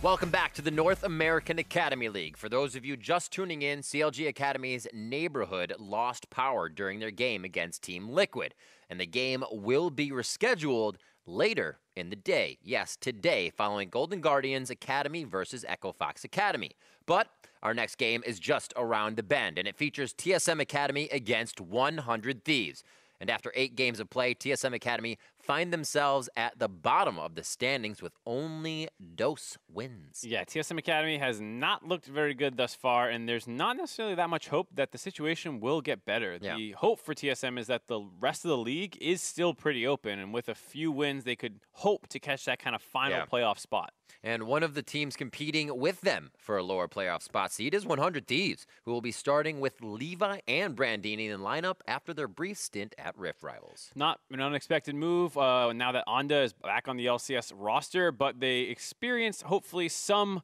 Welcome back to the North American Academy League. For those of you just tuning in, CLG Academy's Neighborhood lost power during their game against Team Liquid, and the game will be rescheduled later in the day. Yes, today, following Golden Guardians Academy versus Echo Fox Academy. But our next game is just around the bend, and it features TSM Academy against 100 Thieves. And after 8 games of play, TSM Academy find themselves at the bottom of the standings with only dose wins. Yeah, TSM Academy has not looked very good thus far, and there's not necessarily that much hope that the situation will get better. Yeah. The hope for TSM is that the rest of the league is still pretty open, and with a few wins, they could hope to catch that kind of final playoff spot. And one of the teams competing with them for a lower playoff spot seed is 100 Thieves, who will be starting with Levi and Brandini in the lineup after their brief stint at Rift Rivals. Not an unexpected move now that Onda is back on the LCS roster, but they experienced hopefully some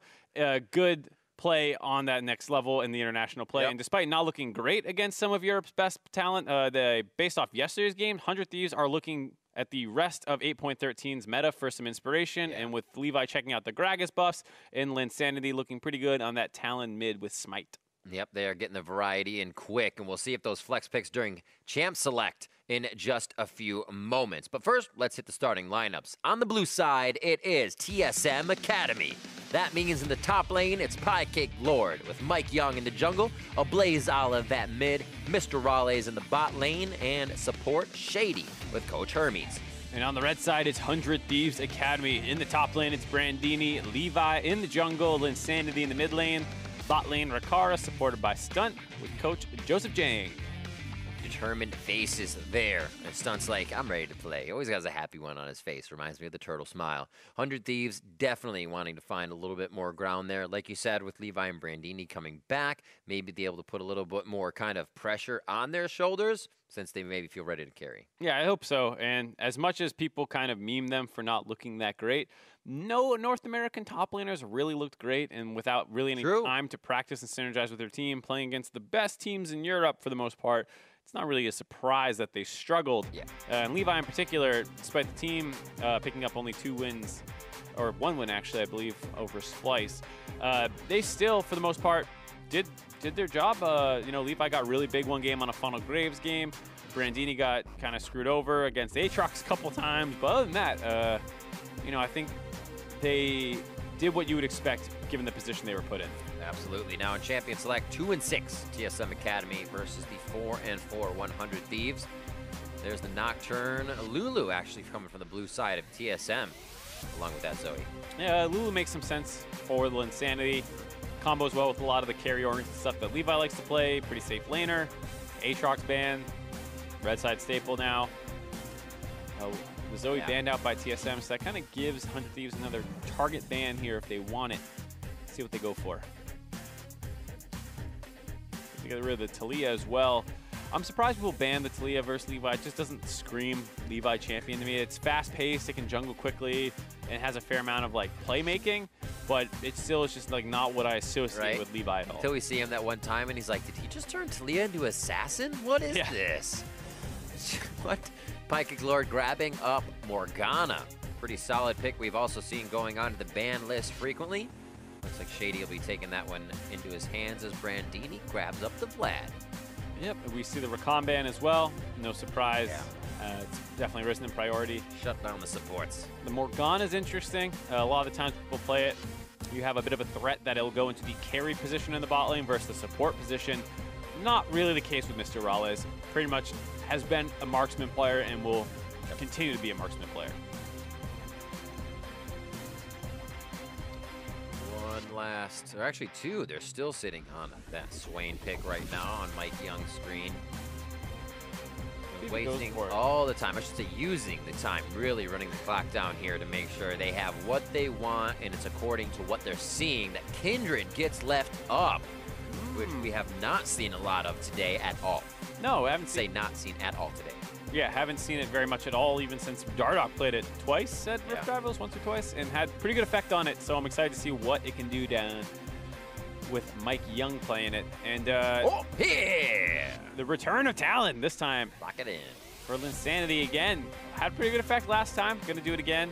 good play on that next level in the international play. And despite not looking great against some of Europe's best talent, based off yesterday's game, 100 Thieves are looking at the rest of 8.13's meta for some inspiration, and with Levi checking out the Gragas buffs and Linsanity looking pretty good on that Talon mid with Smite. Yep, they are getting the variety in quick, and we'll see if those flex picks during Champ Select in just a few moments. But first, let's hit the starting lineups. On the blue side, it is TSM Academy. That means in the top lane, it's Piecake Lord with Mike Young in the jungle, Ablaze Olive at mid, Mr. Raleigh in the bot lane, and support Shady with Coach Hermes. And on the red side, it's 100 Thieves Academy. In the top lane, it's Brandini, Levi in the jungle, Linsanity in the mid lane, bot lane Rakara supported by Stunt with Coach Joseph Jang. Determined faces there. And Stunt's like, I'm ready to play. He always has a happy one on his face. Reminds me of the turtle smile. 100 Thieves definitely wanting to find a little bit more ground there. Like you said, with Levi and Brandini coming back, maybe be able to put a little bit more kind of pressure on their shoulders since they maybe feel ready to carry. Yeah, I hope so. And as much as people kind of meme them for not looking that great, no North American top laners really looked great, and without really any time to practice and synergize with their team, playing against the best teams in Europe for the most part, it's not really a surprise that they struggled. And Levi in particular, despite the team picking up only 2 wins, or 1 win actually, I believe, over Splice, they still, for the most part, did their job. You know, Levi got really big one game on a Funnel Graves game. Brandini got kind of screwed over against Aatrox a couple times, but other than that, you know, I think they did what you would expect given the position they were put in. Absolutely. Now in Champion Select, 2-6 TSM Academy versus the 4-4 100 Thieves. There's the Nocturne. Lulu actually coming from the blue side of TSM, along with that Zoe. Yeah, Lulu makes some sense for the Linsanity. Combos well with a lot of the carry-oriented stuff that Levi likes to play. Pretty safe laner. Aatrox ban. Red side staple now. The Zoe banned out by TSM, so that kind of gives 100 Thieves another target ban here if they want it. Let's see what they go for. Get rid of the Talia as well. I'm surprised people ban the Talia versus Levi. It just doesn't scream Levi champion to me. It's fast-paced, it can jungle quickly, and has a fair amount of like playmaking, but it still is just like not what I associate with Levi at all. Until we see him that one time and he's like, did he just turn Talia into Assassin? What is this? What? Piecake Lord grabbing up Morgana. Pretty solid pick we've also seen going on to the ban list frequently. Looks like Shady will be taking that one into his hands as Brandini grabs up the Vlad. Yep, and we see the Rakan ban as well. No surprise. It's definitely risen in priority. Shut down the supports. The Morgana is interesting. A lot of the times people play it, you have a bit of a threat that it'll go into the carry position in the bot lane versus the support position. Not really the case with Mr. Raleigh. Pretty much has been a marksman player and will continue to be a marksman player. One last, or actually 2. They're still sitting on that Swain pick right now on Mike Young's screen. Wasting all the time, I should say using the time, really running the clock down here to make sure they have what they want and it's according to what they're seeing. That Kindred gets left up, which we have not seen a lot of today at all. No, I haven't seen not seen at all today. Yeah, haven't seen it very much at all, even since Dardoch played it twice at Rift Rivals, once or twice, and had pretty good effect on it. So I'm excited to see what it can do down with Mike Young playing it. And the return of Talon this time. Lock it in. For Linsanity again. Had pretty good effect last time. Gonna do it again.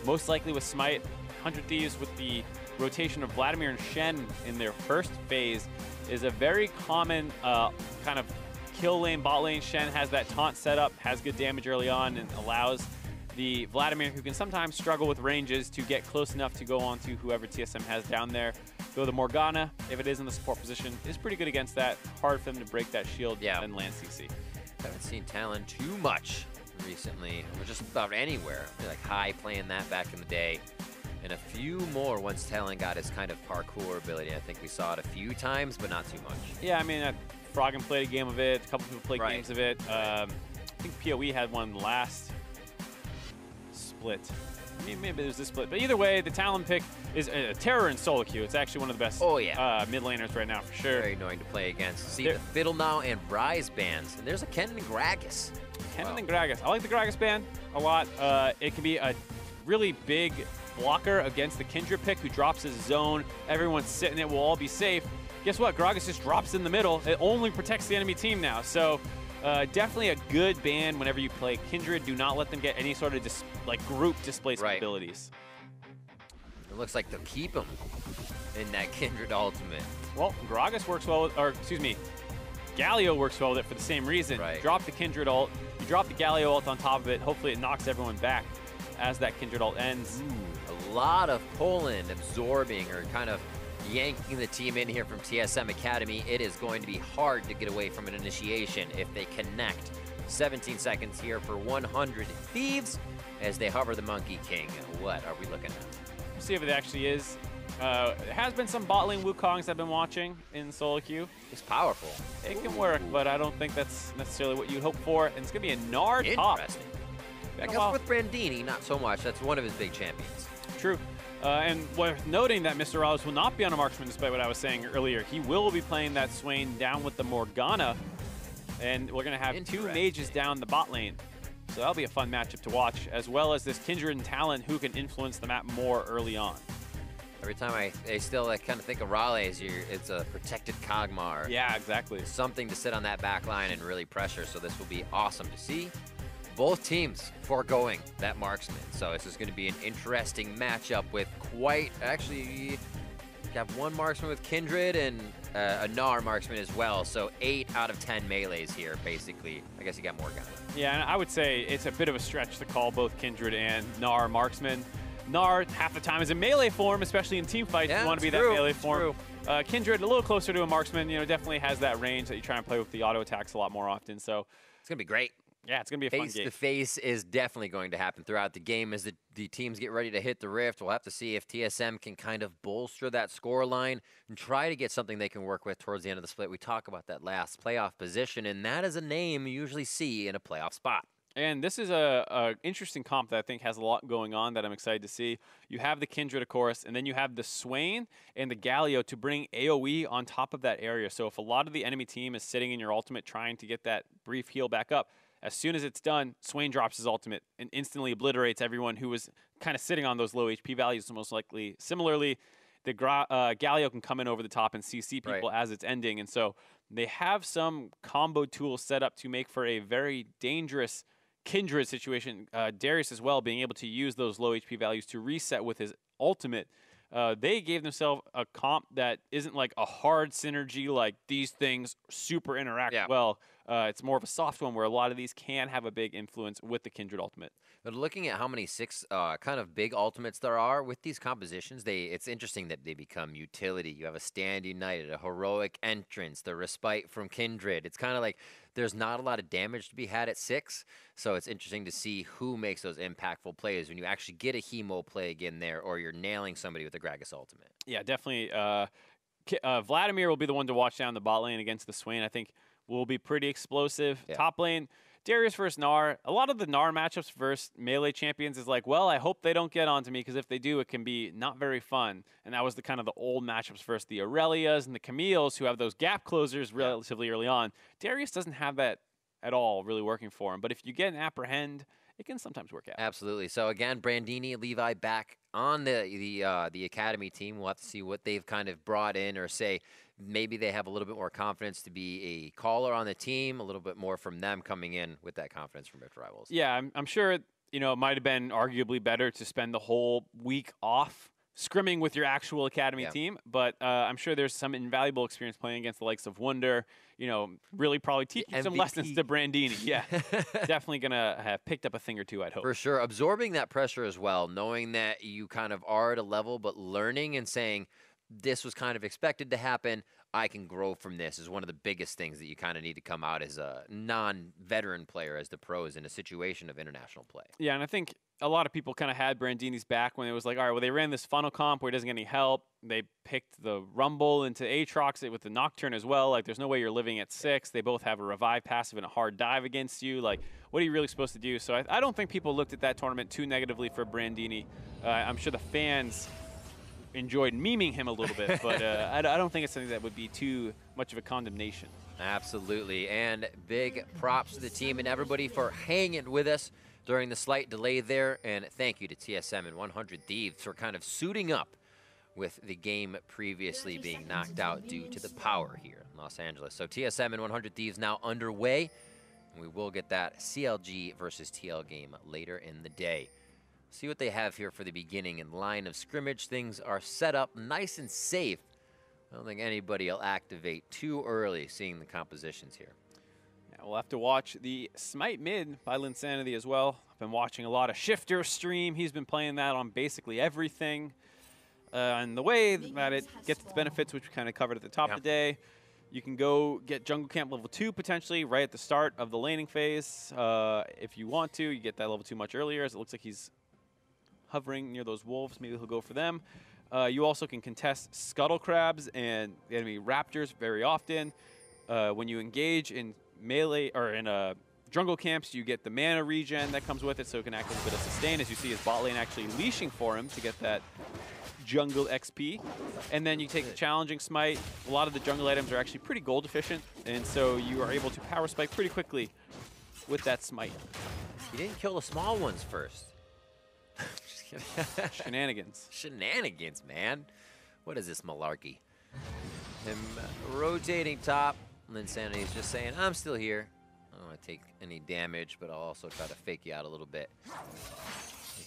Most likely with Smite. 100 Thieves with the rotation of Vladimir and Shen in their first phase is a very common kind of kill lane, bot lane. Shen has that taunt setup, has good damage early on, and allows the Vladimir, who can sometimes struggle with ranges, to get close enough to go on to whoever TSM has down there. Though the Morgana, if it is in the support position, is pretty good against that. Hard for them to break that shield and land CC. Haven't seen Talon too much recently, or just about anywhere. I feel like High playing that back in the day, and a few more once Talon got his kind of parkour ability. I think we saw it a few times, but not too much. Yeah, I mean, Froggen played a game of it. A couple people played games of it. I think PoE had one last split. Maybe there's this split. But either way, the Talon pick is a terror in solo queue. It's actually one of the best mid laners right now, for sure. Very annoying to play against. See the Fiddle now and Rise bans. And there's a Kennen and Gragas. Kennen and Gragas. I like the Gragas ban a lot. It can be a really big blocker against the Kindred pick who drops his zone. Everyone's sitting it. We'll all be safe. Guess what? Gragas just drops in the middle. It only protects the enemy team now. So definitely a good ban whenever you play Kindred. Do not let them get any sort of group displacement abilities. It looks like they'll keep him in that Kindred ultimate. Well, Gragas works well with, or excuse me, Galio works well with it for the same reason. You drop the Kindred ult, you drop the Galio ult on top of it. Hopefully it knocks everyone back as that Kindred ult ends. A lot of Poland absorbing or kind of yanking the team in here from TSM Academy. It is going to be hard to get away from an initiation if they connect. 17 seconds here for 100 Thieves as they hover the Monkey King. What are we looking at? Let's see if it actually is. There has been some bot lane Wukongs I've been watching in solo queue. It's powerful. It can work, but I don't think that's necessarily what you'd hope for. And it's going to be a Nard top. Interesting. I guess with Brandini, not so much. That's one of his big champions. True. And worth noting that Mr. Rallis will not be on a marksman, despite what I was saying earlier. He will be playing that Swain down with the Morgana, and we're going to have two mages down the bot lane. So that'll be a fun matchup to watch, as well as this Kindred and Talon who can influence the map more early on. Every time I still kind of think of Raleigh as it's a protected Kog'Maw. Yeah, exactly. Something to sit on that back line and really pressure, so this will be awesome to see. Both teams foregoing that marksman, so this is going to be an interesting matchup with actually, you have one marksman with Kindred and a Gnar marksman as well, so 8 out of 10 melees here, basically. I guess you got Morgana. Yeah, and I would say it's a bit of a stretch to call both Kindred and Gnar marksman. Gnar, half the time, is in melee form, especially in team fights. You want to be that melee form. Kindred, a little closer to a marksman, definitely has that range that you try and play with the auto attacks a lot more often, so. It's going to be great. Yeah, it's going to be a fun game. Face-to-face is definitely going to happen throughout the game as the teams get ready to hit the rift. We'll have to see if TSM can kind of bolster that score line and try to get something they can work with towards the end of the split. We talk about that last playoff position, and that is a name you usually see in a playoff spot. And this is a interesting comp that I think has a lot going on that I'm excited to see. You have the Kindred, of course, and then you have the Swain and the Galio to bring AoE on top of that area. So if a lot of the enemy team is sitting in your ultimate trying to get that brief heal back up, as soon as it's done, Swain drops his ultimate and instantly obliterates everyone who was kind of sitting on those low HP values most likely. Similarly, the Galio can come in over the top and CC people as it's ending. And so they have some combo tools set up to make for a very dangerous Kindred situation. Darius as well, being able to use those low HP values to reset with his ultimate. They gave themselves a comp that isn't like a hard synergy, like these things super interact well. It's more of a soft one where a lot of these can have a big influence with the Kindred ultimate. But looking at how many 6 kind of big ultimates there are with these compositions, it's interesting that they become utility. You have a Stand United, a Heroic Entrance, the Respite from Kindred. It's kind of like there's not a lot of damage to be had at 6, so it's interesting to see who makes those impactful plays when you actually get a Hemo plague in there or you're nailing somebody with a Gragas ultimate. Yeah, definitely. Vladimir will be the one to watch down the bot lane against the Swain. I think will be pretty explosive. Top lane, Darius versus Gnar. A lot of the Gnar matchups versus melee champions is like, well, I hope they don't get onto me because if they do, it can be not very fun. And that was the kind of the old matchups versus the Aurelias and the Camille's who have those gap closers relatively early on. Darius doesn't have that at all really working for him. But if you get an Apprehend, it can sometimes work out. Absolutely. So again, Brandini, Levi back on the Academy team. We'll have to see what they've kind of brought in, or say maybe they have a little bit more confidence to be a caller on the team, a little bit more from them coming in with that confidence from Rift Rivals. Yeah, I'm sure, it might have been arguably better to spend the whole week off scrimming with your actual Academy team, but I'm sure there's some invaluable experience playing against the likes of Wunder, you know, really probably teaching some lessons to Brandini. Yeah, definitely going to have picked up a thing or two, I'd hope. For sure. Absorbing that pressure as well, knowing that you kind of are at a level, but learning and saying, this was kind of expected to happen, I can grow from this, is one of the biggest things that you kind of need to come out as a non-veteran player as the pros in a situation of international play. Yeah, and I think a lot of people kind of had Brandini's back when it was like, all right, well, they ran this funnel comp where he doesn't get any help. They picked the Rumble into Aatrox with the Nocturne as well. Like, there's no way you're living at 6. They both have a revive passive and a hard dive against you. Like, what are you really supposed to do? So I don't think people looked at that tournament too negatively for Brandini. I'm sure the fans enjoyed memeing him a little bit, but I don't think it's something that would be too much of a condemnation. Absolutely, and big props to the team and everybody for hanging with us during the slight delay there, and thank you to TSM and 100 Thieves for kind of suiting up with the game previously being knocked out due to the power here in Los Angeles. So TSM and 100 Thieves now underway, and we will get that CLG versus TL game later in the day. See what they have here for the beginning and line of scrimmage. Things are set up nice and safe. I don't think anybody will activate too early, seeing the compositions here. Yeah, we'll have to watch the Smite mid by Linsanity as well. I've been watching a lot of Shifter stream. He's been playing that on basically everything. And the way that it gets its benefits, which we kind of covered at the top of the day, you can go get Jungle Camp level 2 potentially right at the start of the laning phase. If you want to, you get that level 2 much earlier, as it looks like he's hovering near those wolves. Maybe he'll go for them. You also can contest Scuttle Crabs and the enemy Raptors very often. When you engage in melee or in jungle camps, you get the mana regen that comes with it, so it can act as a bit of sustain, as you see his bot lane actually leashing for him to get that jungle XP. And then you take the challenging smite. A lot of the jungle items are actually pretty gold efficient, and so you are able to power spike pretty quickly with that smite. You didn't kill the small ones first. Shenanigans. Shenanigans, man. What is this malarkey? Him rotating top. Linsanity's just saying, I'm still here. I don't want to take any damage, but I'll also try to fake you out a little bit.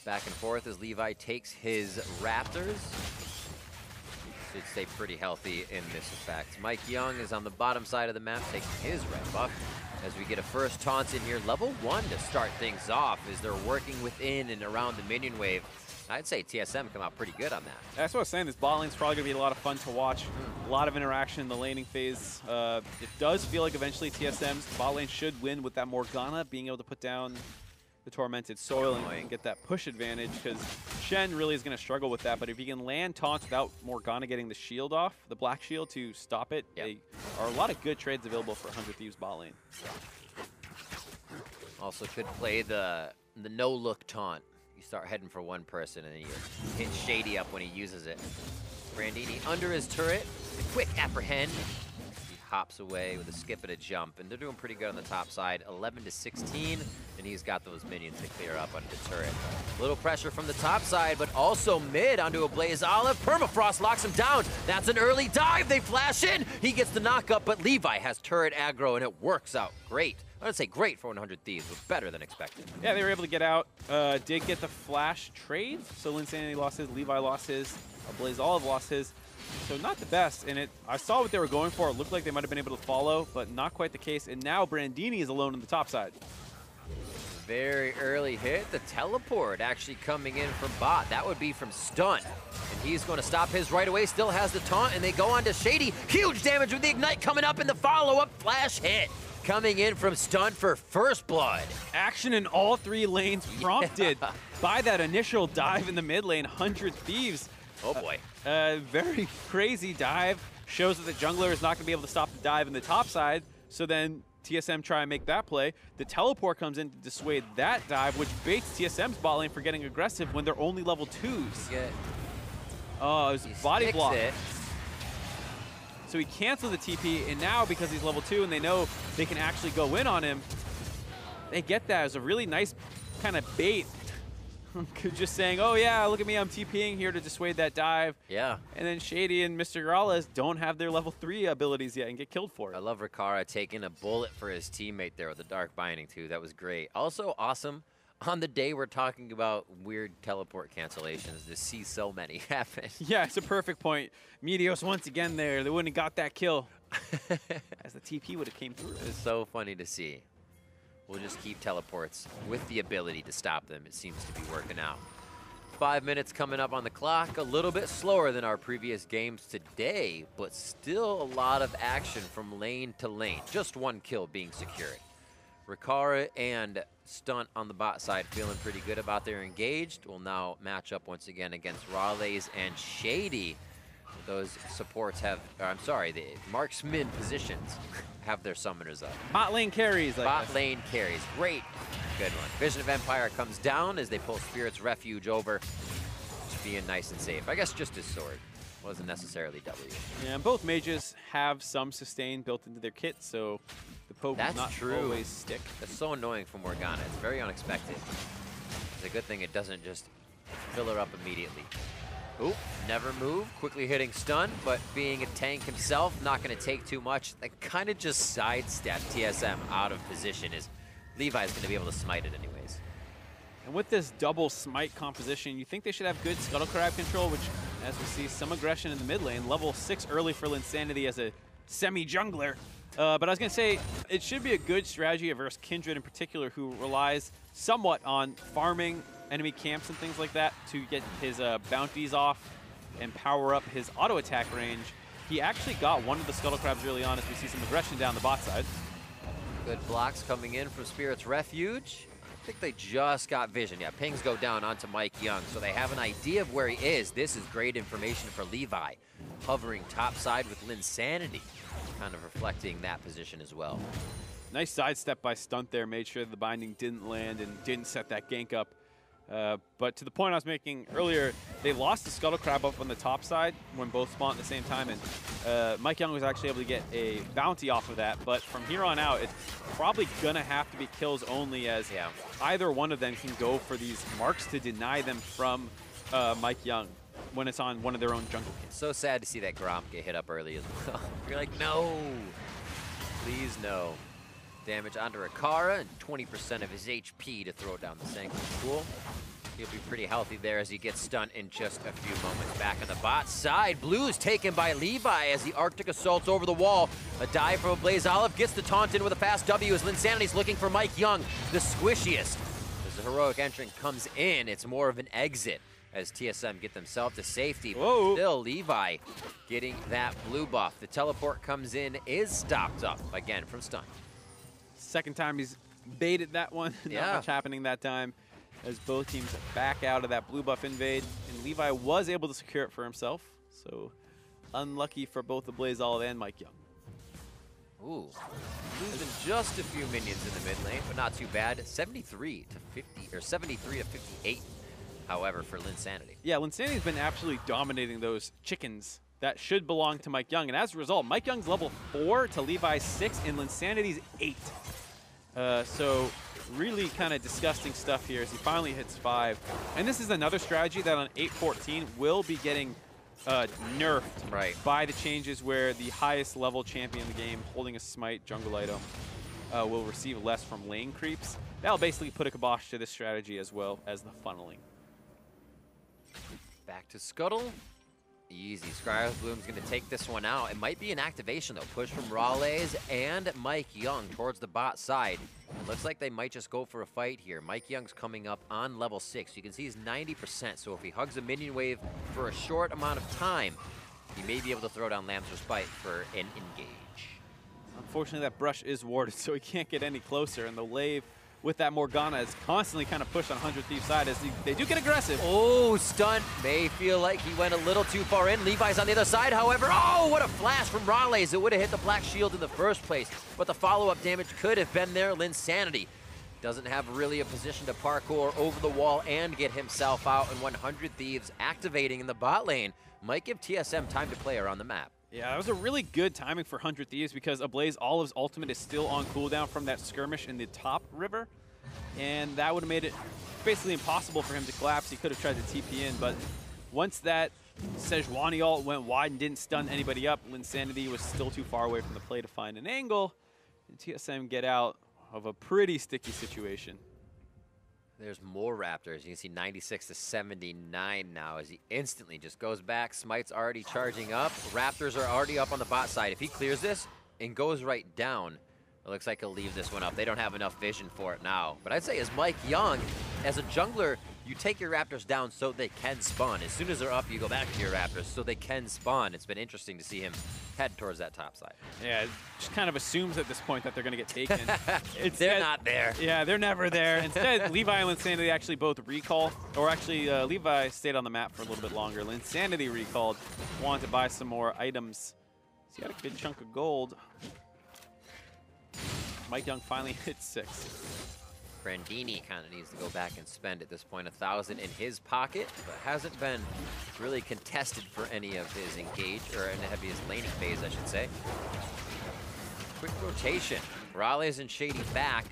Back and forth as Levi takes his Raptors. Should stay pretty healthy in this effect. Mike Young is on the bottom side of the map taking his red buff. As we get a first taunt in here, level 1 to start things off as they're working within and around the minion wave. I'd say TSM come out pretty good on that. That's what I was saying. This bot lane's probably going to be a lot of fun to watch. A lot of interaction in the laning phase. It does feel like eventually TSM's bot lane should win with that Morgana, being able to put down the Tormented Soil and get that push advantage, because Shen really is going to struggle with that. But if you can land taunts without Morgana getting the shield off, the black shield to stop it, there are a lot of good trades available for 100 Thieves bot lane. Also could play the no-look taunt. You start heading for one person and then you hit Shady up when he uses it. Brandini under his turret, a quick apprehend. He hops away with a skip and a jump, and they're doing pretty good on the top side. 11 to 16, and he's got those minions to clear up under the turret. A little pressure from the top side, but also mid onto a Blaze Olive. Permafrost locks him down. That's an early dive. They flash in. He gets the knock up, but Levi has turret aggro, and it works out great. I would say great for 100 Thieves, but better than expected. Yeah, they were able to get out. Did get the flash trade, so Linsanity lost his, Levi lost his, Blaze Olive lost his. So not the best, and I saw what they were going for. It looked like they might have been able to follow, but not quite the case. And now Brandini is alone on the top side. Very early hit. The teleport actually coming in from bot. That would be from Stun. And he's going to stop his right away. Still has the taunt, and they go on to Shady. Huge damage with the Ignite coming up in the follow-up. Flash hit coming in from Stun for first blood. Action in all 3 lanes prompted by that initial dive in the mid lane. 100 Thieves. Oh boy. Very crazy dive. Shows that the jungler is not going to be able to stop the dive in the top side. So then TSM try and make that play. The teleport comes in to dissuade that dive, which baits TSM's bot lane for getting aggressive when they're only level 2s. Oh, it was body block. So he canceled the TP, and now because he's level 2 and they know they can actually go in on him, they get that as a really nice kind of bait. Just saying, oh yeah, look at me, I'm TPing here to dissuade that dive. Yeah. And then Shady and Mr. Grales don't have their level 3 abilities yet and get killed for it. I love Rikara taking a bullet for his teammate there with the Dark Binding too. That was great. Also awesome On the day we're talking about weird teleport cancellations, to see so many happen. Yeah, it's a perfect point. Meteos once again there. They wouldn't have got that kill. As the TP would have came through. It's so funny to see. We'll just keep teleports with the ability to stop them. It seems to be working out. 5 minutes coming up on the clock. A little bit slower than our previous games today, but still a lot of action from lane to lane. Just one kill being secured. Rikara and Stunt on the bot side feeling pretty good about their engaged. Will now match up once again against Raleigh and Shady. Those supports have, I'm sorry, the marksman positions have their summoners up. Bot lane carries. Bot lane carries, great. Good one. Vision of Empire comes down as they pull Spirit's Refuge over. Just being nice and safe. I guess just his sword. Wasn't necessarily W. Yeah, and both mages have some sustain built into their kit, so the poke will not always stick. That's so annoying for Morgana. It's very unexpected. It's a good thing it doesn't just fill her up immediately. Oop, never move. Quickly hitting stun, but being a tank himself, not going to take too much. That kind of just sidestep TSM out of position as Levi's going to be able to smite it anyways. And with this double smite composition, you think they should have good Scuttle Crab control, which, as we see, some aggression in the mid lane. Level 6 early for Linsanity as a semi-jungler. But I was going to say, it should be a good strategy versus Kindred in particular, who relies somewhat on farming enemy camps and things like that to get his bounties off and power up his auto attack range. He actually got one of the Scuttle Crabs early on as we see some aggression down the bot side. Good blocks coming in from Spirit's Refuge. I think they just got vision. Yeah, pings go down onto Mike Young, so they have an idea of where he is. This is great information for Levi. Hovering top side with Linsanity, kind of reflecting that position as well. Nice sidestep by Stunt there, made sure the binding didn't land and didn't set that gank up. But to the point I was making earlier, they lost the Scuttle Crab up on the top side when both spawned at the same time, and Mike Young was actually able to get a bounty off of that. But from here on out, it's probably going to have to be kills only, as either one of them can go for these marks to deny them from Mike Young when it's on one of their own jungle kits. So sad to see that Gromp get hit up early as well. You're like, no, please no. Damage onto Rikara and 20% of his HP to throw down the Sanguine Pool. He'll be pretty healthy there as he gets stunned in just a few moments. Back on the bot side, Blue's taken by Levi as the Arctic assaults over the wall. A dive from a Blaze Olive gets the taunt in with a fast W as Linsanity's looking for Mike Young, the squishiest. As the heroic entrant comes in, it's more of an exit as TSM get themselves to safety. But still, Levi getting that blue buff. The teleport comes in, is stopped up again from stun. Second time he's baited that one. Not much happening that time as both teams back out of that blue buff invade. And Levi was able to secure it for himself. So unlucky for both the Blaze Olive and Mike Young. Ooh, losing just a few minions in the mid lane, but not too bad. 73 to 50, or 73 to 58, however, for Linsanity. Yeah, Linsanity's been absolutely dominating those chickens that should belong to Mike Young. And as a result, Mike Young's level 4 to Levi's 6 and Linsanity's 8. So really kind of disgusting stuff here as he finally hits 5. And this is another strategy that on 8-14 will be getting nerfed by the changes where the highest level champion in the game holding a smite jungle item will receive less from lane creeps. That'll basically put a kibosh to this strategy as well as the funneling. Back to Scuttle. Easy. Scryer's Bloom's going to take this one out. It might be an activation, though. Push from Raleigh and Mike Young towards the bot side. It looks like they might just go for a fight here. Mike Young's coming up on level 6. You can see he's 90%, so if he hugs a minion wave for a short amount of time, he may be able to throw down Lamb's Respite for an engage. Unfortunately, that brush is warded, so he can't get any closer, and the Lave with that Morgana is constantly kind of pushed on 100 Thieves side as they do get aggressive. Oh, stun. May feel like he went a little too far in. Levi's on the other side, however. Oh, what a flash from Raleigh. It would have hit the black shield in the first place, but the follow-up damage could have been there. Linsanity doesn't have really a position to parkour over the wall and get himself out, and 100 Thieves activating in the bot lane might give TSM time to play around the map. Yeah, that was a really good timing for 100 Thieves because Ablaze Olive's ultimate is still on cooldown from that skirmish in the top river. And that would have made it basically impossible for him to collapse. He could have tried to TP in, but once that Sejuani ult went wide and didn't stun anybody up, Linsanity was still too far away from the play to find an angle. And TSM get out of a pretty sticky situation. There's more Raptors. You can see 96 to 79 now as he instantly just goes back. Smite's already charging up. Raptors are already up on the bot side. If he clears this and goes right down, it looks like he'll leave this one up. They don't have enough vision for it now. But I'd say as Mike Young, as a jungler, you take your Raptors down so they can spawn. As soon as they're up, you go back to your Raptors so they can spawn. It's been interesting to see him head towards that top side. Yeah, it just kind of assumes at this point that they're going to get taken. They're not there. Yeah, they're never there. Instead, Levi and Linsanity actually both recall, or actually Levi stayed on the map for a little bit longer. Linsanity recalled, wanted to buy some more items. So he got a good chunk of gold. Mike Young finally hit 6. Brandini kind of needs to go back and spend at this point 1,000 in his pocket, but hasn't been really contested for any of his engage, or any of his laning phase, I should say. Quick rotation. Raleigh and Shady back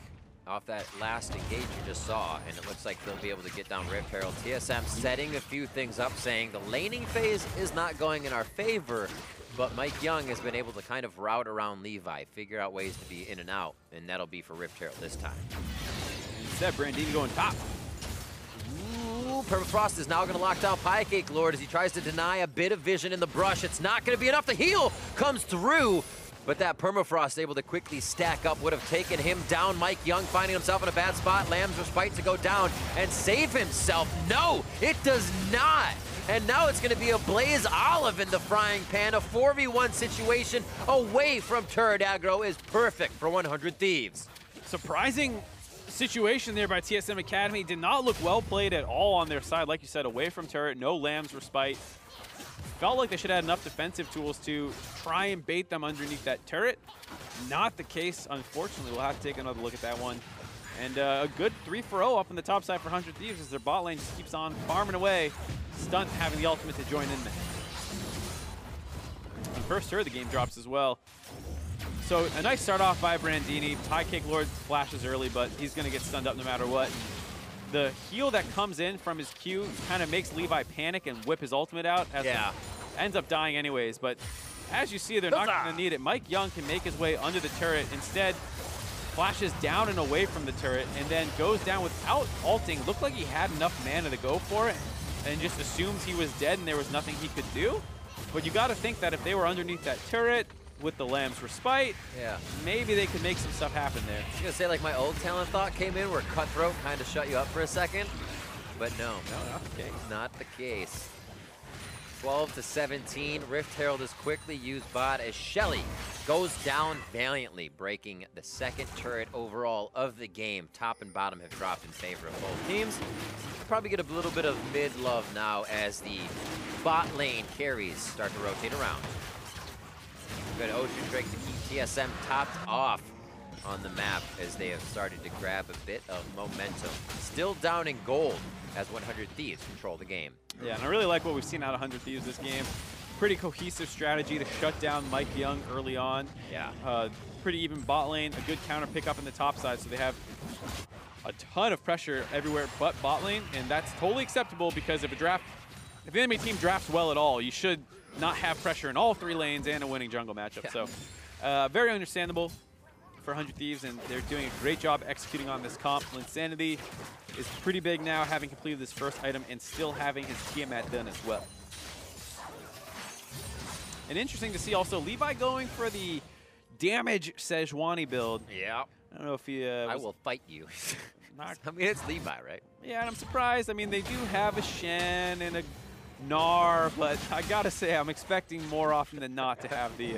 off that last engage you just saw, and it looks like they'll be able to get down Rift Herald. TSM setting a few things up, saying the laning phase is not going in our favor, but Mike Young has been able to kind of route around Levi, figure out ways to be in and out, and that'll be for Rift Herald this time. Instead, Brandini going top. Ooh, Permafrost is now going to lock down Piecake Lord as he tries to deny a bit of vision in the brush. It's not going to be enough. The heal comes through, but that Permafrost able to quickly stack up would have taken him down. Mike Young finding himself in a bad spot. Lamb's respite to go down and save himself. No, it does not. And now it's going to be a Blaze Olive in the frying pan. A 4v1 situation away from turret aggro is perfect for 100 Thieves. Surprising situation there by TSM Academy. Did not look well played at all on their side. Like you said, away from turret, no Lamb's respite. Felt like they should have enough defensive tools to try and bait them underneath that turret. Not the case, unfortunately. We'll have to take another look at that one. And a good 3-for-0 up in the top side for 100 Thieves as their bot lane just keeps on farming away. Stunt having the ultimate to join in there. And first turret of the game drops as well. So a nice start off by Brandini. Piecake Lord flashes early, but he's going to get stunned up no matter what. The heal that comes in from his Q kind of makes Levi panic and whip his ultimate out. As ends up dying anyways, but as you see, they're not going to need it. Mike Young can make his way under the turret. Instead, flashes down and away from the turret and then goes down without ulting. Looked like he had enough mana to go for it and just assumes he was dead and there was nothing he could do. But you got to think that if they were underneath that turret with the Lamb's respite, maybe they could make some stuff happen there. I was going to say, like, my old talent thought came in where Cutthroat kind of shut you up for a second, but no, not the case. Not the case. 12 to 17. Rift Herald is quickly used bot as Shelly goes down valiantly, breaking the second turret overall of the game. Top and bottom have dropped in favor of both teams. We'll probably get a little bit of mid-love now as the bot lane carries start to rotate around. Good Ocean Drake to keep TSM topped off on the map as they have started to grab a bit of momentum. Still down in gold as 100 Thieves control the game. Yeah, and I really like what we've seen out of 100 Thieves this game. Pretty cohesive strategy to shut down Mike Young early on. Yeah. Pretty even bot lane, a good counter pickup in the top side, so they have a ton of pressure everywhere but bot lane, and that's totally acceptable because if the enemy team drafts well at all, you should not have pressure in all 3 lanes and a winning jungle matchup. Yeah. So very understandable for 100 Thieves, and they're doing a great job executing on this comp. Linsanity is pretty big now, having completed this first item and still having his Tiamat done as well. And interesting to see also Levi going for the damage Sejuani build. Yeah. I don't know if he I will fight you. I mean, it's Levi, right? Yeah, and I'm surprised. I mean, they do have a Shen and a Gnar, but I gotta say I'm expecting more often than not to have the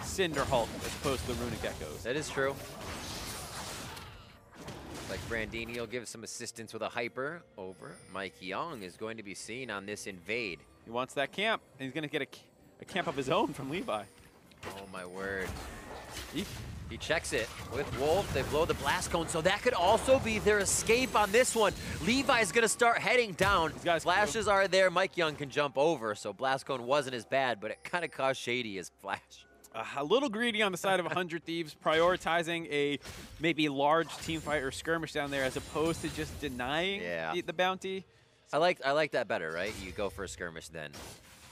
Cinder Hulk as opposed to the Runic Echoes. That is true. Like Brandini will give some assistance with a hyper over. Mike Young is going to be seen on this invade. He wants that camp, and he's gonna get a camp of his own from Levi. Oh my word. He checks it with Wolf. They blow the blast cone, so that could also be their escape on this one. Levi's gonna start heading down. Flashes are there. Mike Young can jump over, so blast cone wasn't as bad, but it kind of caused Shady as Flash. A little greedy on the side of 100 Thieves, prioritizing a maybe large team fight or skirmish down there as opposed to just denying the bounty. I like that better, right? You go for a skirmish then.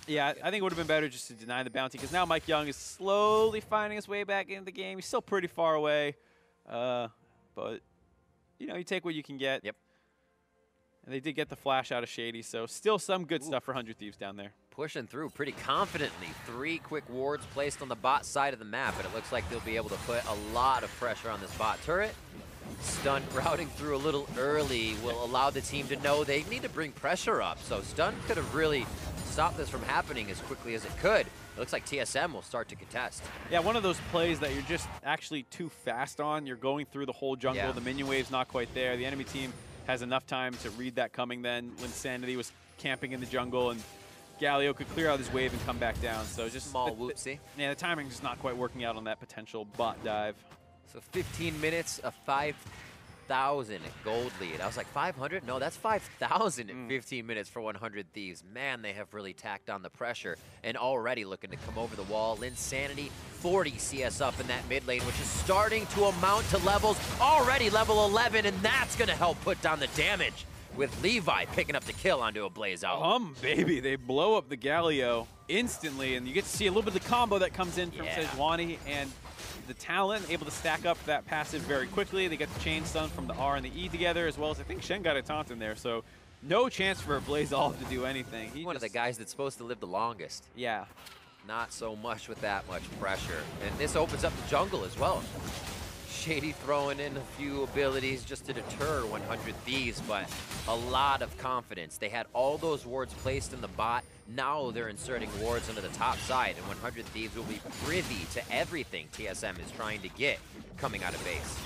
Yeah, I think it would have been better just to deny the bounty because now Mike Young is slowly finding his way back into the game. He's still pretty far away, but you know, you take what you can get. Yep. And they did get the flash out of Shady, so still some good stuff for 100 Thieves down there. Pushing through pretty confidently. 3 quick wards placed on the bot side of the map, and it looks like they'll be able to put a lot of pressure on this bot turret. Stun routing through a little early will allow the team to know they need to bring pressure up. So Stun could have really stopped this from happening as quickly as it could. It looks like TSM will start to contest. Yeah, one of those plays that you're just actually too fast on. You're going through the whole jungle. The minion wave's not quite there. The enemy team has enough time to read that coming then. Linsanity was camping in the jungle, and Galio could clear out his wave and come back down. So just small whoopsie. Yeah, the timing's just not quite working out on that potential bot dive. So 15 minutes, a 5,000 gold lead. I was like, 500? No, that's 5,000 in 15 minutes for 100 Thieves. Man, they have really tacked on the pressure and already looking to come over the wall. Linsanity, 40 CS up in that mid lane, which is starting to amount to levels. Already level 11, and that's going to help put down the damage with Levi picking up the kill onto a Blaze Out. Baby, they blow up the Galio instantly, and you get to see a little bit of the combo that comes in from Sejuani, and the Talon able to stack up that passive very quickly. They get the chain stun from the R and the E together, as well as I think Shen got a taunt in there, so no chance for Blazeolf to do anything. He's one of the guys that's supposed to live the longest. Yeah. Not so much with that much pressure. And this opens up the jungle as well. Shady throwing in a few abilities just to deter 100 Thieves, but a lot of confidence. They had all those wards placed in the bot. Now they're inserting wards onto the top side, and 100 Thieves will be privy to everything TSM is trying to get coming out of base.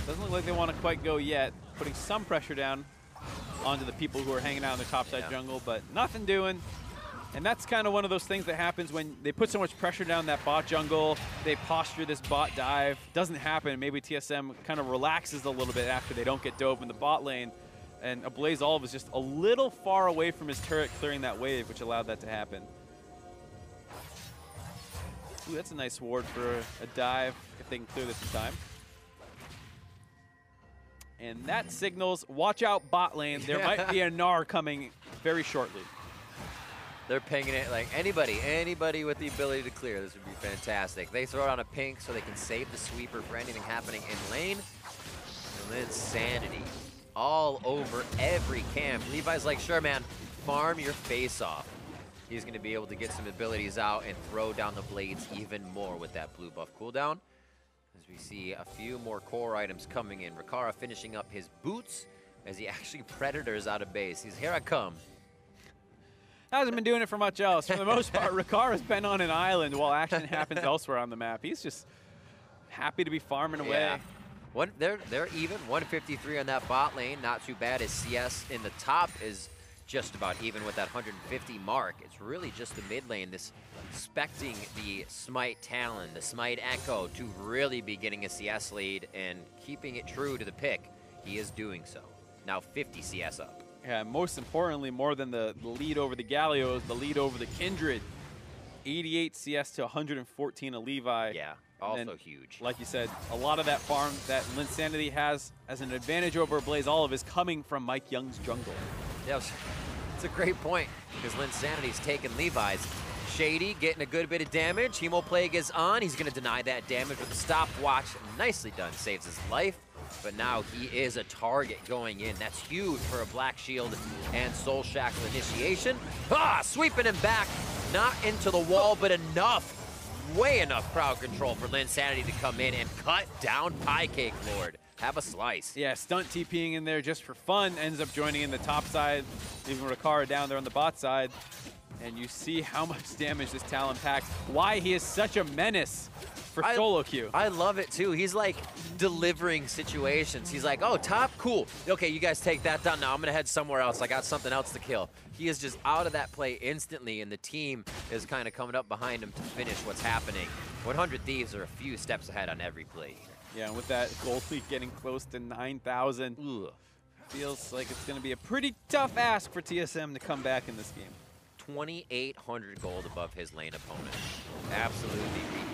Doesn't look like they want to quite go yet. Putting some pressure down onto the people who are hanging out in the top side jungle, but nothing doing. And that's kind of one of those things that happens when they put so much pressure down that bot jungle. They posture this bot dive. Doesn't happen. Maybe TSM kind of relaxes a little bit after they don't get dope in the bot lane. And Blazeolf is just a little far away from his turret clearing that wave, which allowed that to happen. Ooh, that's a nice ward for a dive if they can clear this in time. And that signals, watch out bot lane. There might be a Gnar coming very shortly. They're pinging it like anybody with the ability to clear. This would be fantastic. They throw it on a pink so they can save the sweeper for anything happening in lane. And then Sanity all over every camp. Levi's like, sure, man, farm your face off. He's going to be able to get some abilities out and throw down the blades even more with that blue buff cooldown. As we see a few more core items coming in. Rikara finishing up his boots as he actually predators out of base. He's here I come. Hasn't been doing it for much else. For the most part, Rikara's been on an island while action happens elsewhere on the map. He's just happy to be farming away. They're even. 153 on that bot lane. Not too bad. His CS in the top is just about even with that 150 mark. It's really just the mid lane that's expecting the Smite Talon, the Smite Echo to really be getting a CS lead and keeping it true to the pick. He is doing so. Now 50 CS up. Yeah, most importantly, more than the lead over the Galios, the lead over the Kindred. 88 CS to 114 of Levi. Yeah, also huge. Like you said, a lot of that farm that Linsanity has as an advantage over Blazeolf is coming from Mike Young's jungle. Yeah, it's a great point, because Linsanity's taking Levi's. Shady getting a good bit of damage. Hemoplague is on. He's going to deny that damage with a stopwatch. Nicely done. Saves his life. But now he is a target going in. That's huge for a Black Shield and Soul Shackle initiation. Sweeping him back. Not into the wall, but enough. Way enough crowd control for Linsanity to come in and cut down Pie Cake Lord. Have a slice. Yeah, stunt TPing in there just for fun. Ends up joining in the top side. Leaving Rikara down there on the bot side. And you see how much damage this Talon packs. Why he is such a menace for solo queue. I love it too. He's like delivering situations. He's like, oh, top, cool. Okay, you guys take that down. Now I'm gonna head somewhere else. I got something else to kill. He is just out of that play instantly, and the team is kind of coming up behind him to finish what's happening. 100 Thieves are a few steps ahead on every play. Yeah, and with that gold lead getting close to 9,000, feels like it's gonna be a pretty tough ask for TSM to come back in this game. 2,800 gold above his lane opponent. Absolutely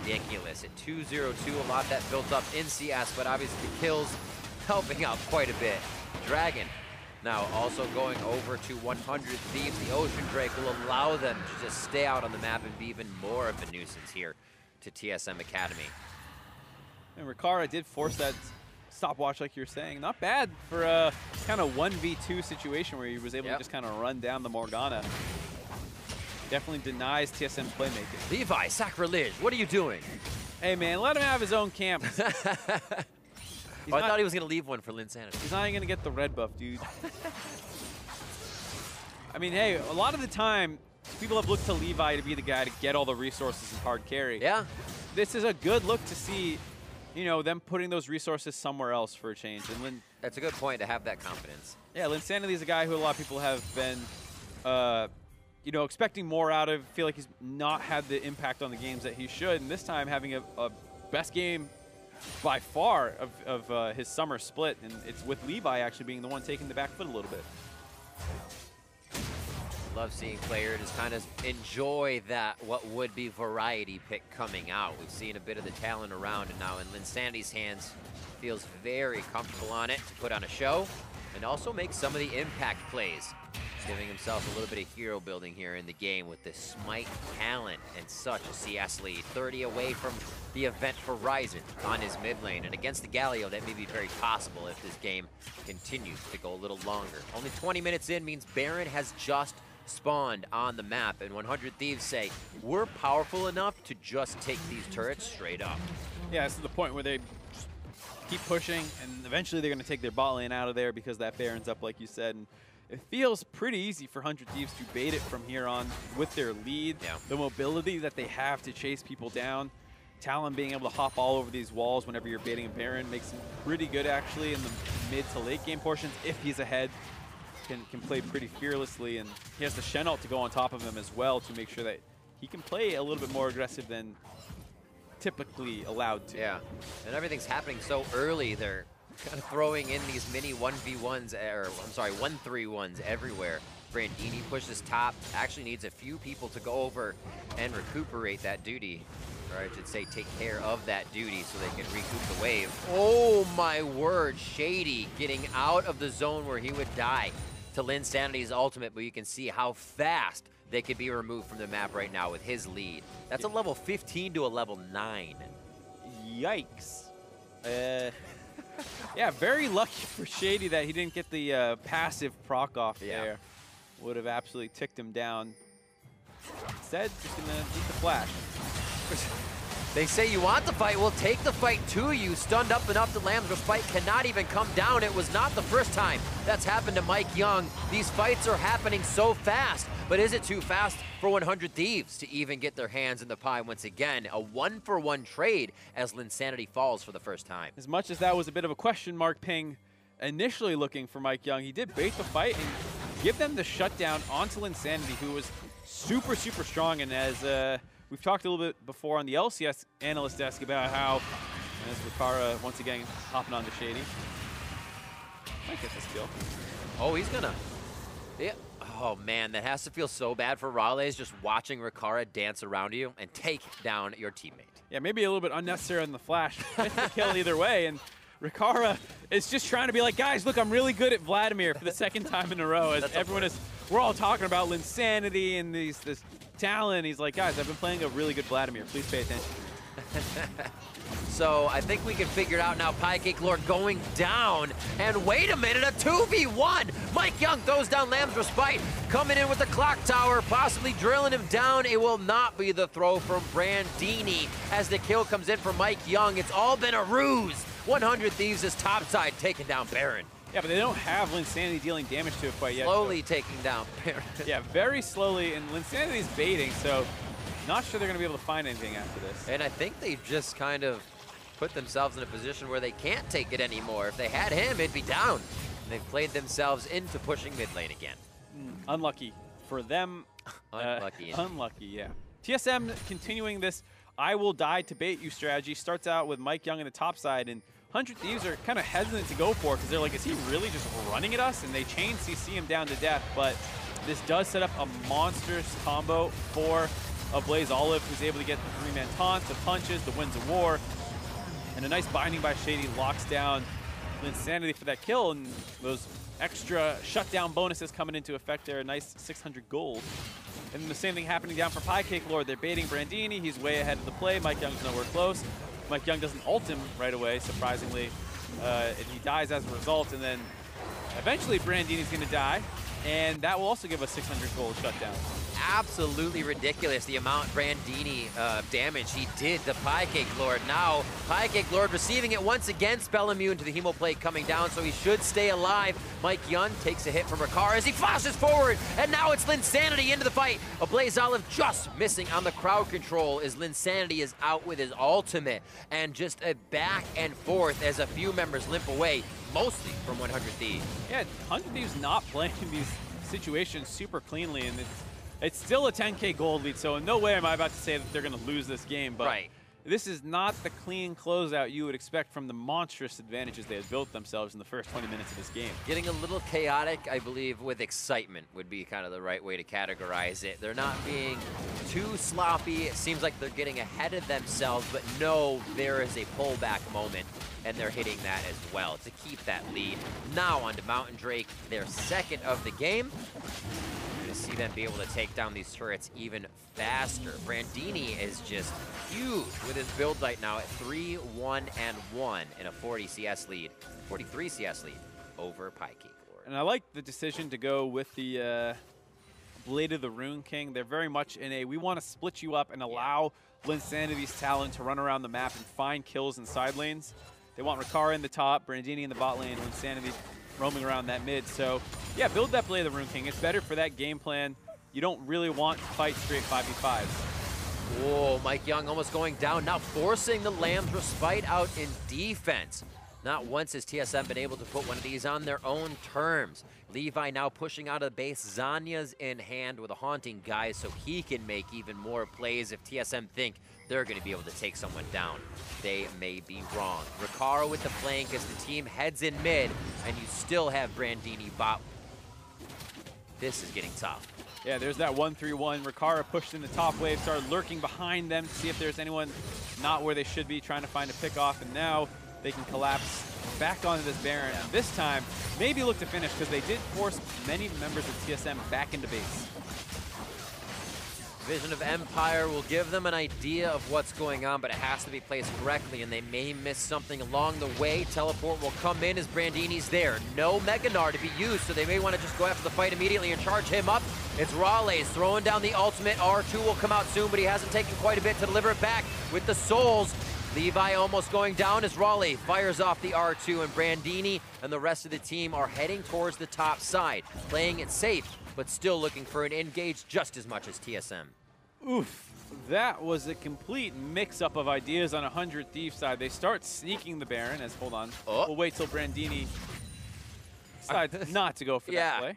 ridiculous. At 202, a lot that built up in CS, but obviously the kills helping out quite a bit. Dragon now also going over to 100 Thieves. The Ocean Drake will allow them to just stay out on the map and be even more of a nuisance here to TSM Academy. And Rikara did force that stopwatch, like you're saying. Not bad for a kind of 1v2 situation where he was able to just kind of run down the Morgana. Definitely denies TSM playmaking. Levi, sacrilege, what are you doing? Hey, man, let him have his own camp. I thought he was going to leave one for Linsanity. He's not even going to get the red buff, dude. I mean, hey, a lot of the time, people have looked to Levi to be the guy to get all the resources in hard carry. Yeah. This is a good look to see, you know, them putting those resources somewhere else for a change. And that's a good point to have that confidence. Yeah, Linsanity is a guy who a lot of people have been, you know, expecting more out of. Feel like he's not had the impact on the games that he should. And this time having a best game by far of his summer split. And it's with Levi actually being the one taking the back foot a little bit. Love seeing players just kind of enjoy that what would be variety pick coming out. We've seen a bit of the talent around, and now in Linsanity's hands, feels very comfortable on it to put on a show and also make some of the impact plays, giving himself a little bit of hero building here in the game with this Smite talent and such a CS lead. 30 away from the event horizon on his mid lane, and against the Galio, that may be very possible if this game continues to go a little longer. Only 20 minutes in means Baron has just spawned on the map, and 100 Thieves say, we're powerful enough to just take these turrets straight up. Yeah, this is the point where they keep pushing, and eventually they're going to take their bot lane out of there because that Baron's up, like you said. And it feels pretty easy for 100 Thieves to bait it from here on with their lead. Yeah. The mobility that they have to chase people down. Talon being able to hop all over these walls whenever you're baiting a Baron makes him pretty good, actually, in the mid to late game portions if he's ahead. Can play pretty fearlessly, and he has the Shen ult to go on top of him as well to make sure that he can play a little bit more aggressive than typically allowed to. Yeah, and everything's happening so early. They're kind of throwing in these mini 1v1s, or I'm sorry, 1-3-1s everywhere. Brandini pushes top, actually needs a few people to go over and recuperate that duty, or I should say take care of that duty so they can recoup the wave. Oh my word, Shady getting out of the zone where he would die to Linsanity's ultimate, but you can see how fast they could be removed from the map right now with his lead. That's a level 15 to a level 9. Yikes. Yeah, very lucky for Shady that he didn't get the passive proc off there. Would have absolutely ticked him down. Instead, just gonna eat the flash. They say you want the fight, we'll take the fight to you. Stunned up enough that Lamb's Respite cannot even come down. It was not the first time that's happened to Mike Young. These fights are happening so fast, but is it too fast for 100 Thieves to even get their hands in the pie once again? A 1-for-1 trade as Linsanity falls for the first time. As much as that was a bit of a question mark, Ping initially looking for Mike Young, he did bait the fight and give them the shutdown onto Linsanity, who was super, super strong. And as we've talked a little bit before on the LCS analyst desk about how, as Rikara once again hopping on to Shady. Might get this kill. Oh, he's gonna. Yeah. Oh man, that has to feel so bad for Raleigh, just watching Rikara dance around you and take down your teammate. Yeah, maybe a little bit unnecessary on the flash. Gets the kill either way, and Rikara is just trying to be like, guys, look, I'm really good at Vladimir for the second time in a row. As everyone is, we're all talking about Linsanity and this talent. He's like, guys, I've been playing a really good Vladimir. Please pay attention. So I think we can figure it out now. Piecake Lord going down. And wait a minute, a 2v1. Mike Young throws down Lamb's Respite. Coming in with the clock tower, possibly drilling him down. It will not be the throw from Brandini as the kill comes in for Mike Young. It's all been a ruse. 100 Thieves is topside, taking down Baron. Yeah, but they don't have Linsanity dealing damage to it quite yet. Slowly taking down Baron. Yeah, very slowly, and Linsanity's baiting, so not sure they're going to be able to find anything after this. And I think they've just kind of put themselves in a position where they can't take it anymore. If they had him, it'd be down. And they've played themselves into pushing mid lane again. Unlucky for them. Unlucky. Unlucky, yeah. TSM continuing this I will die to bait you strategy. Starts out with Mike Young in the top side, and 100 Thieves are kind of hesitant to go for it because they're like, is he really just running at us? And they chain CC him down to death, but this does set up a monstrous combo for Blaze Olive, who's able to get the 3-man taunt, the punches, the Winds of War, and a nice binding by Shady locks down Linsanity for that kill, and those extra shutdown bonuses coming into effect there, a nice 600 gold. And then the same thing happening down for Piecake Lord. They're baiting Brandini, he's way ahead of the play, Mike Young's nowhere close. Mike Young doesn't ult him right away, surprisingly. and he dies as a result, and then eventually Brandini's going to die, and that will also give us 600 gold shutdown. Absolutely ridiculous the amount Brandini damage he did to Piecake Lord. Now, Piecake Lord receiving it once again, spell immune to the Hemo Plate coming down, so he should stay alive. Mike Young takes a hit from Ricard as he flashes forward, and now it's Linsanity into the fight. A Blaze Olive just missing on the crowd control as Linsanity is out with his ultimate, and just a back and forth as a few members limp away, mostly from 100 Thieves. Yeah, 100 Thieves not playing these situations super cleanly, and it's still a 10K gold lead, so in no way am I about to say that they're going to lose this game, but right. This is not the clean closeout you would expect from the monstrous advantages they have built themselves in the first 20 minutes of this game. Getting a little chaotic, I believe, with excitement would be kind of the right way to categorize it. They're not being too sloppy. It seems like they're getting ahead of themselves, but no, there is a pullback moment, and they're hitting that as well to keep that lead. Now on to Mountain Drake, their second of the game. To see them be able to take down these turrets even faster. Brandini is just huge with his build right now at 3-1-1 in a 40 CS lead, 43 CS lead over Piecake Lord. And I like the decision to go with the Blade of the Rune King. They're very much in a, we want to split you up and allow Linsanity's talent to run around the map and find kills in side lanes. They want Ricard in the top, Brandini in the bot lane, Linsanity roaming around that mid. So yeah, build that Blade of the Rune King. It's better for that game plan. You don't really want to fight straight 5v5s. Whoa, Mike Young almost going down, now forcing the Lamb's Respite out in defense. Not once has TSM been able to put one of these on their own terms. Levi now pushing out of the base. Zanya's in hand with a Haunting Guy so he can make even more plays if TSM think they're going to be able to take someone down. They may be wrong. Ricaro with the flank as the team heads in mid, and you still have Brandini bot. This is getting tough. Yeah, there's that 1-3-1. Ricaro pushed in the top wave, started lurking behind them to see if there's anyone not where they should be, trying to find a pick off, and now they can collapse back onto this Baron. And this time, maybe look to finish, because they did force many members of TSM back into base. Vision of Empire will give them an idea of what's going on, but it has to be placed correctly, and they may miss something along the way. Teleport will come in as Brandini's there. No Mega Gnar to be used, so they may want to just go after the fight immediately and charge him up. It's Raleigh throwing down the ultimate. R2 will come out soon, but he hasn't taken quite a bit to deliver it back with the souls. Levi almost going down as Raleigh fires off the R2, and Brandini and the rest of the team are heading towards the top side, playing it safe, but still looking for an engage just as much as TSM. Oof, that was a complete mix-up of ideas on 100 Thieves side. They start sneaking the Baron as, hold on, we'll wait till Brandini decides not to go for that play.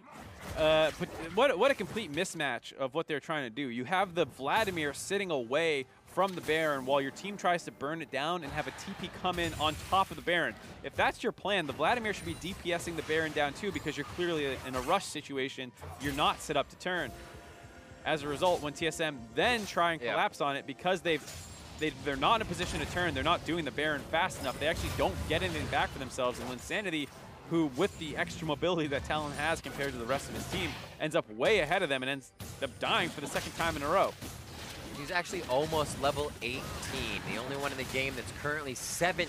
But what a complete mismatch of what they're trying to do. You have the Vladimir sitting away from the Baron while your team tries to burn it down and have a TP come in on top of the Baron. If that's your plan, the Vladimir should be DPSing the Baron down too, because you're clearly in a rush situation. You're not set up to turn. As a result, when TSM then try and collapse on it, because they're not in a position to turn, they're not doing the Baron fast enough, they actually don't get anything back for themselves. And Linsanity, who with the extra mobility that Talon has compared to the rest of his team, ends up way ahead of them and ends up dying for the second time in a row. He's actually almost level 18. The only one in the game that's currently 17,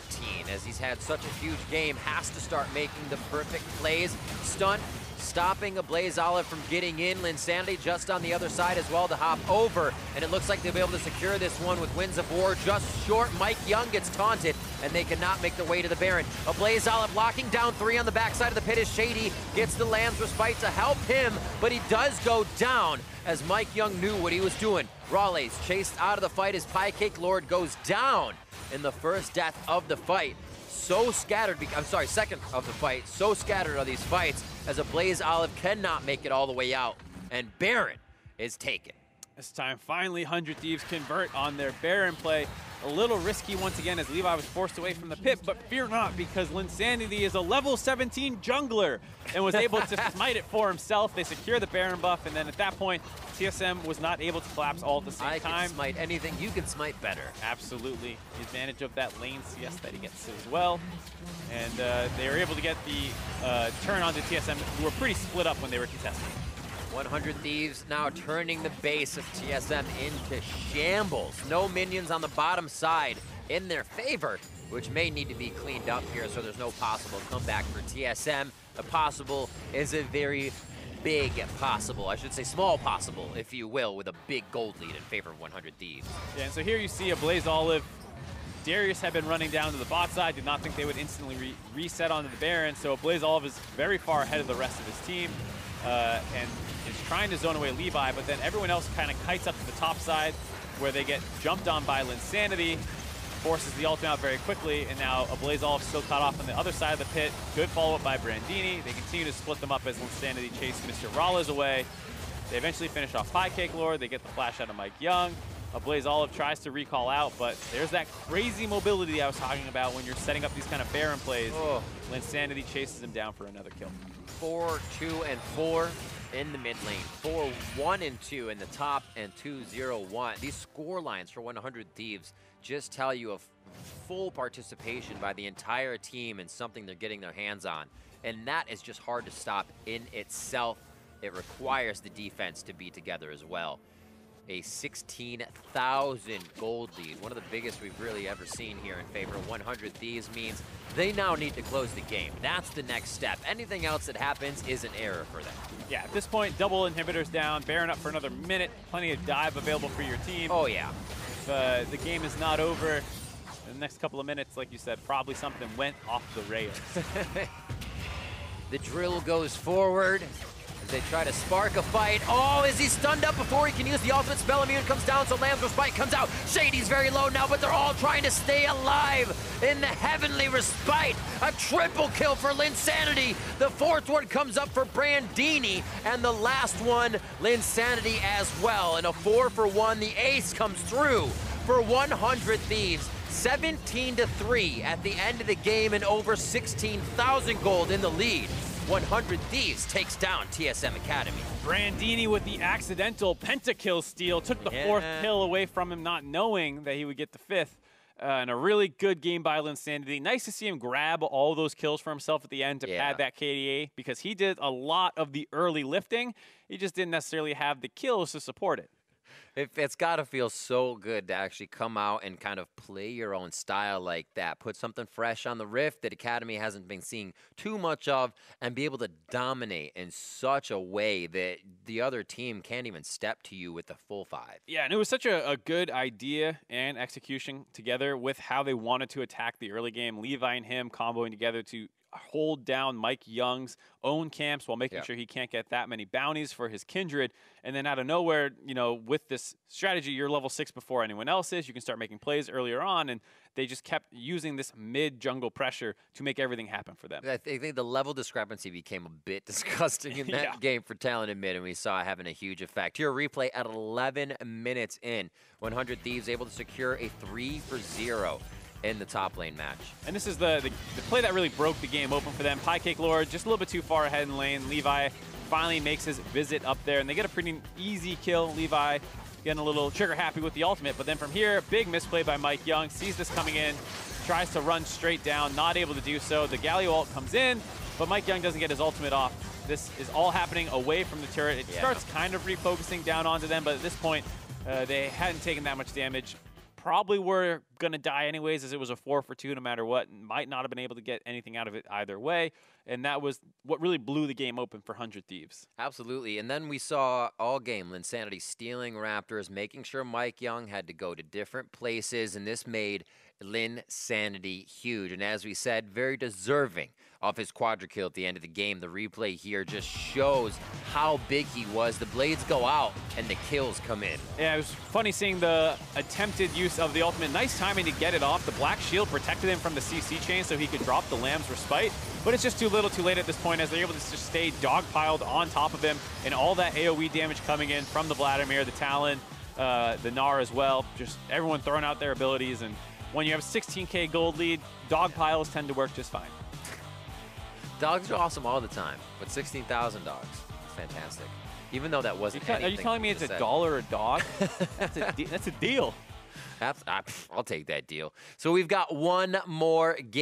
as he's had such a huge game, has to start making the perfect plays. Stunt, stopping a Blaze Olive from getting in. Linsanity just on the other side as well to hop over. And it looks like they'll be able to secure this one with Winds of War just short. Mike Young gets taunted, and they cannot make their way to the Baron. A Blaze Olive locking down 3 on the backside of the pit as Shady gets the Lamb's Respite to help him, but he does go down as Mike Young knew what he was doing. Raleigh's chased out of the fight as Piecake Lord goes down in the first death of the fight. So scattered, I'm sorry, second of the fight. So scattered are these fights as a Blaze Olive cannot make it all the way out, and Baron is taken. This time, finally, 100 Thieves convert on their Baron play. A little risky once again as Levi was forced away from the pit, but fear not, because Linsanity is a level 17 jungler and was able to smite it for himself. They secure the Baron buff, and then at that point, TSM was not able to collapse all at the same time. I can smite anything, you can smite better. Absolutely. The advantage of that lane CS that he gets as well. And they were able to get the turn onto TSM, who were pretty split up when they were contesting. 100 Thieves now turning the base of TSM into shambles. No minions on the bottom side in their favor. which may need to be cleaned up here so there's no possible comeback for TSM. A possible is a very big possible, I should say small possible, if you will, with a big gold lead in favor of 100 Thieves. Yeah, and so here you see a Blaze Olive. Darius had been running down to the bot side, did not think they would instantly reset onto the Baron, so Blaze Olive is very far ahead of the rest of his team and is trying to zone away Levi, but then everyone else kind of kites up to the top side where they get jumped on by Linsanity, forces the ultimate out very quickly, and now a Blaze Olive still caught off on the other side of the pit. Good follow-up by Brandini. They continue to split them up as Linsanity chase Mr. Rallas away. They eventually finish off Cake Lord. They get the flash out of Mike Young. A Blaze Olive tries to recall out, but there's that crazy mobility I was talking about when you're setting up these kind of Baron plays. Oh. Linsanity chases him down for another kill. 4, 2, and 4 in the mid lane. 4, 1, and 2 in the top, and 2, 0, 1. These score lines for 100 Thieves just tell you of full participation by the entire team in something they're getting their hands on. And that is just hard to stop in itself. It requires the defense to be together as well. A 16,000 gold lead, one of the biggest we've really ever seen here in favor of 100 Thieves, means they now need to close the game. That's the next step. Anything else that happens is an error for them. Yeah, at this point, double inhibitors down, Baron up for another minute, plenty of dive available for your team. Oh yeah. The game is not over. In the next couple of minutes, like you said, probably something went off the rails. The drill goes forward as they try to spark a fight. Oh, is he stunned up before he can use the ultimate spell? Immune comes down, so Lamb's Respite comes out. Shady's very low now, but they're all trying to stay alive in the Heavenly Respite. A triple kill for Linsanity. The fourth one comes up for Brandini, and the last one, Linsanity as well. And a 4-for-1, the ace comes through for 100 Thieves. 17-3 at the end of the game and over 16,000 gold in the lead. 100 Thieves takes down TSM Academy. Brandini with the accidental pentakill steal took the fourth kill away from him, not knowing that he would get the fifth. And a really good game by Linsanity. Nice to see him grab all those kills for himself at the end to pad that KDA, because he did a lot of the early lifting. He just didn't necessarily have the kills to support it. It's got to feel so good to actually come out and kind of play your own style like that. Put something fresh on the Rift that Academy hasn't been seeing too much of, and be able to dominate in such a way that the other team can't even step to you with the full 5. Yeah, and it was such a good idea and execution together with how they wanted to attack the early game. Levi and him comboing together to hold down Mike Young's own camps while making sure he can't get that many bounties for his kindred. And then out of nowhere, you know, with this strategy, you're level 6 before anyone else is. You can start making plays earlier on, and they just kept using this mid-jungle pressure to make everything happen for them. I think the level discrepancy became a bit disgusting in that game for Talented Mid, and we saw it having a huge effect. Here, replay at 11 minutes in. 100 Thieves able to secure a 3-for-0 in the top lane match. And this is the play that really broke the game open for them. Cake Lord just a little bit too far ahead in lane. Levi finally makes his visit up there, and they get a pretty easy kill. Levi getting a little trigger happy with the ultimate, but then from here, big misplay by Mike Young. Sees this coming in, tries to run straight down, not able to do so. The Galio ult comes in, but Mike Young doesn't get his ultimate off. This is all happening away from the turret. It starts kind of refocusing down onto them, but at this point, they hadn't taken that much damage. Probably were going to die anyways, as it was a 4-for-2 no matter what. Might not have been able to get anything out of it either way. And that was what really blew the game open for 100 Thieves. Absolutely. And then we saw all game Linsanity stealing Raptors, making sure Mike Young had to go to different places. And this made Linsanity huge. And as we said, very deserving of his quadra kill at the end of the game. The replay here just shows how big he was. The blades go out and the kills come in. Yeah, it was funny seeing the attempted use of the ultimate. Nice timing to get it off. The black shield protected him from the CC chain so he could drop the Lamb's Respite. But it's just too little too late at this point, as they're able to just stay dogpiled on top of him, and all that AoE damage coming in from the Vladimir, the Talon, the Gnar as well. Just everyone throwing out their abilities, and when you have a 16k gold lead, dog piles tend to work just fine. Dogs are awesome all the time, but 16,000 dogs, fantastic. Even though that wasn't anything. Are you telling me it's $1 a dog? That's a deal. I'll take that deal. So we've got one more game.